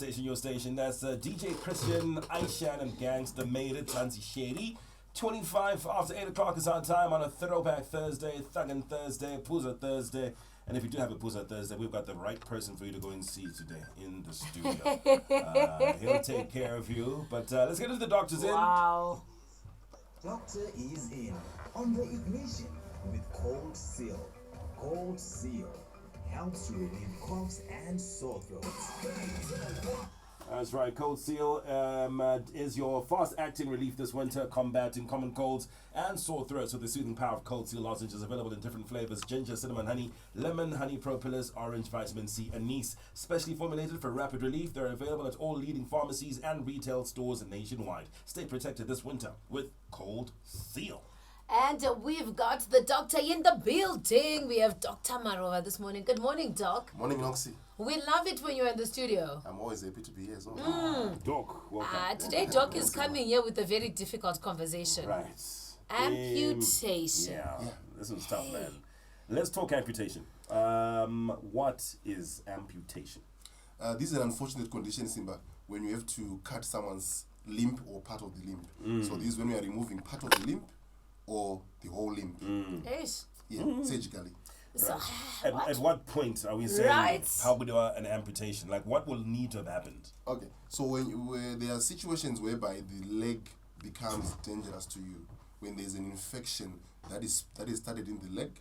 Station, your station. That's DJ Christian, Aishan, and Gangster made it. Tansi Shady. 25 after 8 o'clock is our time on a Throwback Thursday, Thuggin' Thursday, Pooza Thursday. And if you do have a Pooza Thursday, we've got the right person for you to go and see today in the studio. He'll take care of you. But let's get into the doctor's in. Wow. Doctor is in on the ignition with Cold Seal. Cold Seal helps relieve coughs and sore throats. That's right. Cold Seal is your fast-acting relief this winter, combating common colds and sore throats with the soothing power of Cold Seal lozenges, available in different flavors: ginger, cinnamon, honey, lemon, honey propolis, orange, vitamin C, anise. Specially formulated for rapid relief, they're available at all leading pharmacies and retail stores nationwide. Stay protected this winter with Cold Seal. And we've got the doctor in the building. We have Dr. Marova this morning. Good morning, Doc. Morning, Noxy. We love it when you're in the studio. I'm always happy to be here. So. Doc, welcome. Today, Doc is coming here with a very difficult conversation. Right. Amputation. Yeah, this was tough, man. Let's talk amputation. What is amputation? This is an unfortunate condition, Simba, when you have to cut someone's limb or part of the limb. So this is when we are removing part of the limb or the whole limb. Yes. Yeah, surgically. So, At what point are we saying Right. how we do an amputation? Like, what will need to have happened? Okay, so when there are situations whereby the leg becomes dangerous to you, when there's an infection that is started in the leg,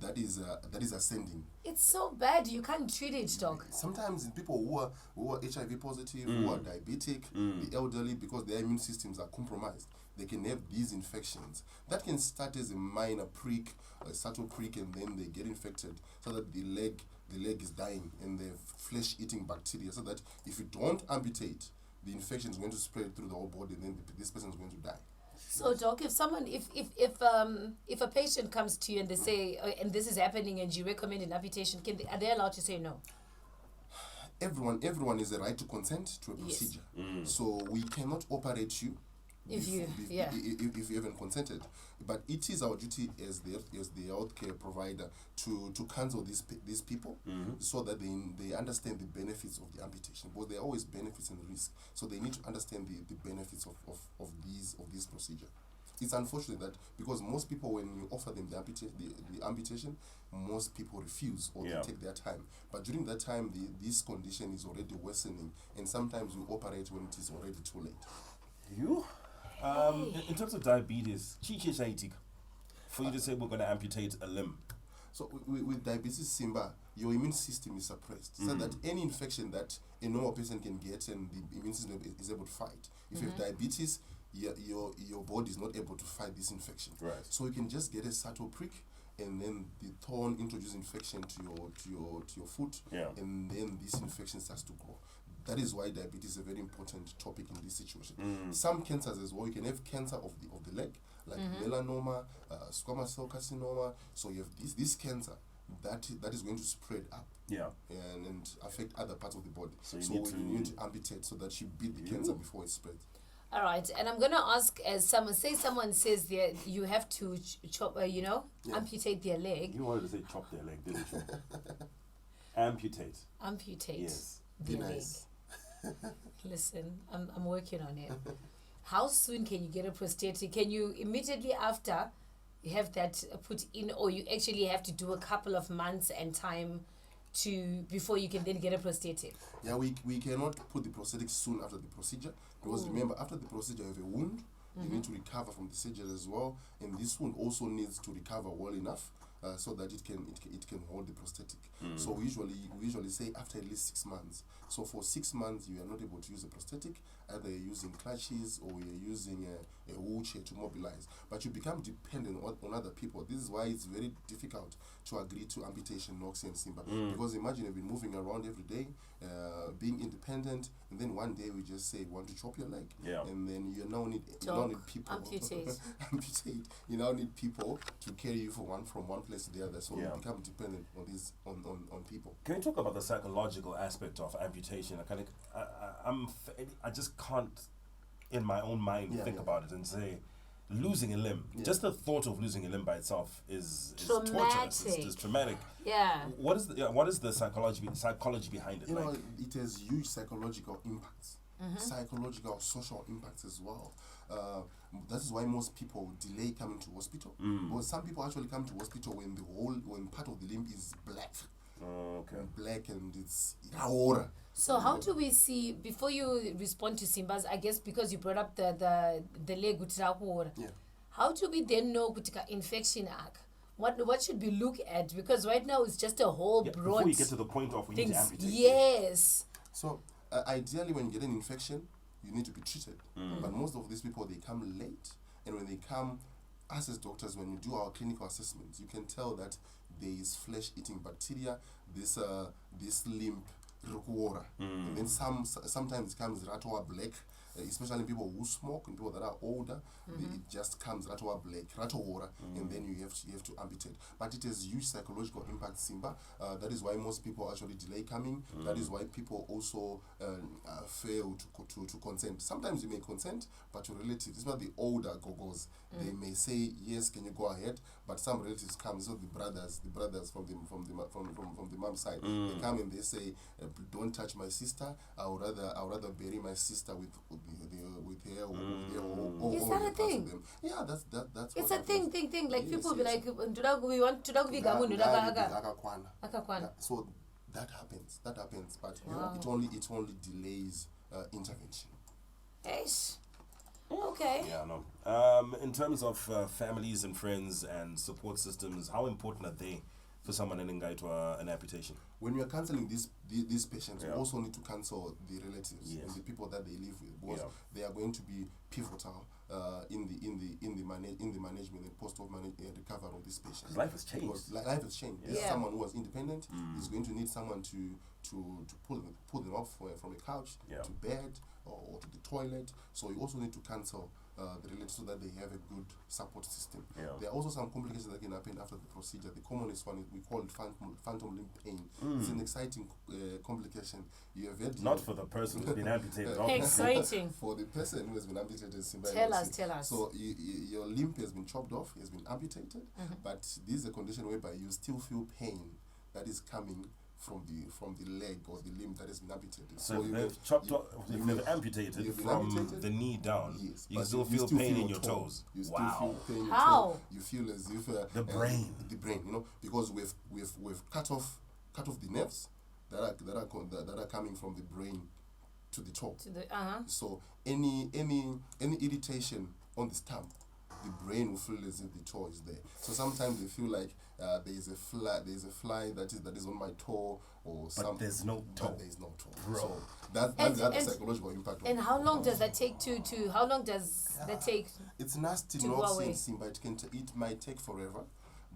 that is ascending. it's so bad you can't treat it, Doc. Sometimes in people who are HIV positive, who are diabetic, the elderly, because their immune systems are compromised, they can have these infections. That can start as a minor prick, a subtle prick, and then they get infected, so that the leg is dying, and the flesh-eating bacteria. So that if you don't amputate, the infection is going to spread through the whole body, and then this person is going to die. So, Doc, if someone, if a patient comes to you and they say, and this is happening, and you recommend an amputation, are they allowed to say no? Everyone has a right to consent to a procedure. So we cannot operate you if you haven't consented. But it is our duty as the healthcare provider to counsel these people so that they understand the benefits of the amputation, because there are always benefits and risks. So they need to understand the benefits of this procedure. It's unfortunate that because most people, when you offer them the amputation, most people refuse or they take their time. But during that time, this condition is already worsening, and sometimes we operate when it is already too late. You? In terms of diabetes, for you to say we're going to amputate a limb. So with diabetes, Simba, your immune system is suppressed, so that any infection that a normal person can get and the immune system is able to fight. If you have diabetes, your body is not able to fight this infection. Right. So you can just get a subtle prick, and then the thorn introduces infection to your foot, and then this infection starts to grow. That is why diabetes is a very important topic in this situation. Some cancers as well, you can have cancer of the leg, like melanoma, squamous cell carcinoma. So you have this cancer that is going to spread up and affect other parts of the body. So you need to amputate so that you beat the cancer before it spreads. All right, and I'm gonna ask, as someone says there, you have to chop, amputate their leg. You wanted to say chop their leg, didn't you? Amputate. Amputate Yes. their leg. Listen, I'm working on it. How soon can you get a prosthetic? Can you immediately after you have that put in, or you actually have to do a couple of months and time before you can then get a prosthetic? Yeah, we cannot put the prosthetic soon after the procedure, because remember, after the procedure you have a wound. You need to recover from the surgery as well, and this wound also needs to recover well enough so that it can hold the prosthetic. So we usually say after at least 6 months. So for 6 months you are not able to use a prosthetic, either you're using crutches or you're using a wheelchair to mobilize. But you become dependent on other people. This is why it's very difficult to agree to amputation, Noxy and Simba. Because imagine you've been moving around every day, being independent, and then one day we just say, want to chop your leg. And then you now need people. Amputate. Amputate. You now need people to carry you from one place to the other. So you become dependent on people. Can you talk about the psychological aspect of amputation? I just can't, in my own mind, think about it and say, losing a limb. Yeah. Just the thought of losing a limb by itself is Traumatic. torturous. It's traumatic. Yeah. What is the psychology behind it? You know, Like, it has huge psychological impacts, psychological, social impacts as well. That is why most people delay coming to hospital. Because some people actually come to hospital when part of the limb is black. okay. Black and it's raora. So how do we see, before you respond to Simba's, I guess because you brought up the leg with raora, Yeah. how do we then know kutika infection arc? What should we look at? Because right now it's just a whole Yeah, broad before you get to the point of we need to things. amputate. Yes. So ideally, when you get an infection, you need to be treated. But most of these people, they come late, and when they come, us as doctors, when you do our clinical assessments, you can tell that there is flesh-eating bacteria. This limb rukuora, and then sometimes it comes ratoa black. Especially people who smoke and people that are older, it just comes ratoa black, ratoa, and then you have to amputate. But it has huge psychological impact, Simba. That is why most people actually delay coming. That is why people also fail to consent. Sometimes you may consent, but your relatives, especially the older gogos, they may say yes, can you go ahead? But some relatives come, so the brothers from the mom's side, they come and they say, don't touch my sister. I would rather bury my sister with her or Is that a thing? them. Yeah, that's It's what a thing. Like Yes, people be yes. like, we want to Akakwana. Akakwana. Yeah, so that happens, but Wow. it only delays intervention. Eish. Okay. Yeah, no. In terms of families and friends and support systems, how important are they for someone in Ngai to an amputation? When we are counseling these patients, Yeah. we also need to counsel the relatives Yes. and the people that they live with, because Yeah. they are going to be pivotal in the management and post-op recovery of these patients. 'Cause life has changed. Because life has changed. Yeah. This is Yeah. someone who was independent is going to need someone to pull them off from a couch Yeah. to bed or to the toilet. So you also need to counsel the relatives so that they have a good support system. Yeah. There are also some complications that can happen after the procedure. The commonest one is we call it phantom limb pain. It's an exciting complication. You have had Not for the person who's been amputated. obviously. Exciting. for the person who has been amputated. Simba and Tell Noxy. us. So your limb has been chopped off, has been amputated, but this is a condition whereby you still feel pain that is coming from the leg or the limb that has been amputated. So you they've have- chopped you- off, you they've have- amputated you've been from amputated. the knee down. Yes, You but still feel pain in your toes. You still Wow. feel pain in your How? toe. You feel as if The brain. the brain, because we've cut off the nerves that are coming from the brain to the toe. To the So any irritation on the stump, the brain will feel as if the toe is there. So sometimes they feel like there is a fly that is on my toe, or But there's no toe. But there is no toe. Bro. So that's And- the and- psychological impact. And how long does that take how long does that take? It's nasty, to go not away? seen, but it might take forever.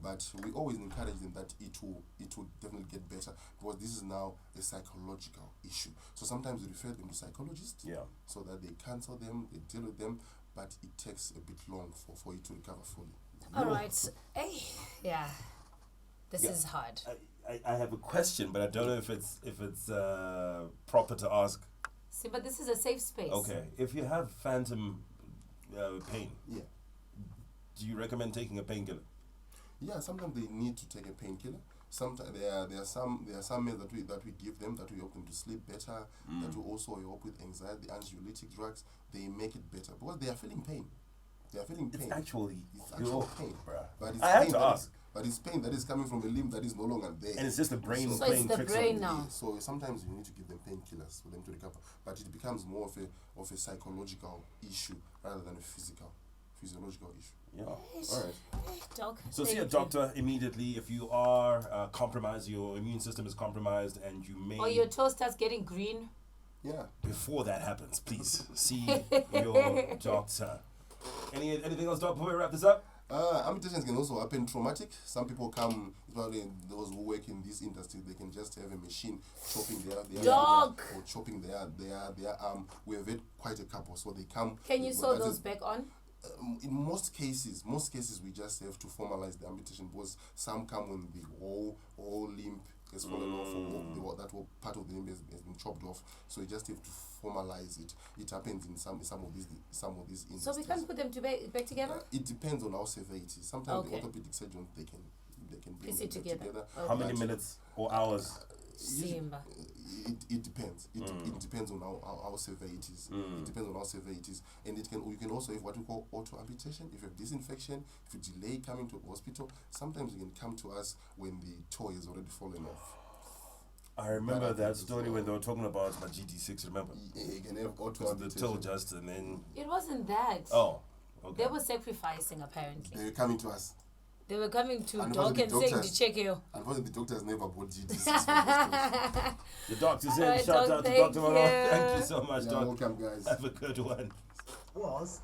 But we always encourage them that it will definitely get better, because this is now a psychological issue. So sometimes we refer them to psychologists, Yeah. so that they counsel them, they deal with them, but it takes a bit long for it to recover fully. All right. Hey, yeah. This Yeah. is hard. I have a question, but I don't know if it's proper to ask. See, but this is a safe space. Okay, if you have phantom pain, Yeah. do you recommend taking a painkiller? Yeah, sometimes they need to take a painkiller. Sometimes there are some meds that we give them that we help them to sleep better. That will also help with anxiety. The anxiolytic drugs, they make it better because they are feeling pain. They are feeling pain. It's actually pain, bruh. but it's I had pain to that ask. but it's pain that is coming from a limb that is no longer there. And it's just the brain So playing it's the tricks brain on you. now. So sometimes you need to give them painkillers for them to recover, but it becomes more of a psychological issue rather than a physiological issue. Yeah. All right. Doc. So see a thank you. doctor immediately if you are compromised, your immune system is compromised, and you may. Or your toe starts getting green. Yeah. Before that happens, please see your doctor. Anything else, doc, before we wrap this up? Amputations can also happen traumatic. Some people come, especially those who work in this industry, they can just have a machine chopping their Dog. or chopping their arm. We have had quite a couple, so they come. Can you sew that those is- back on? in most cases we just have to formalize the amputation, because some come when the whole limb has fallen off, or that part of the limb has been chopped off. So you just have to formalize it. It happens in some of these instances. So we can't put them back together? It depends on how severe it is. Sometimes the Okay. orthopedic surgeons they can bring Piece them it back together. How many minutes or hours? Simba. It depends. It depends on how severe it is. It depends on how severe it is, and you can also have what we call auto amputation. If you have disinfection, if you delay coming to hospital, sometimes you can come to us when the toe has already fallen off. I remember that story when they were talking about my GT6. Remember? Yeah, you can have auto The amputation. toe just and then. It wasn't that. Oh, okay. They were sacrificing, apparently. They're coming to us. They were coming to And Doc and saying to check you. Unfortunately, the doctors never bought GT6. The doctor said, Alright, shout Doc, out to thank Dr Marova. you. Thank you so much, Yeah, Doc. welcome, guys. Have a good one. Was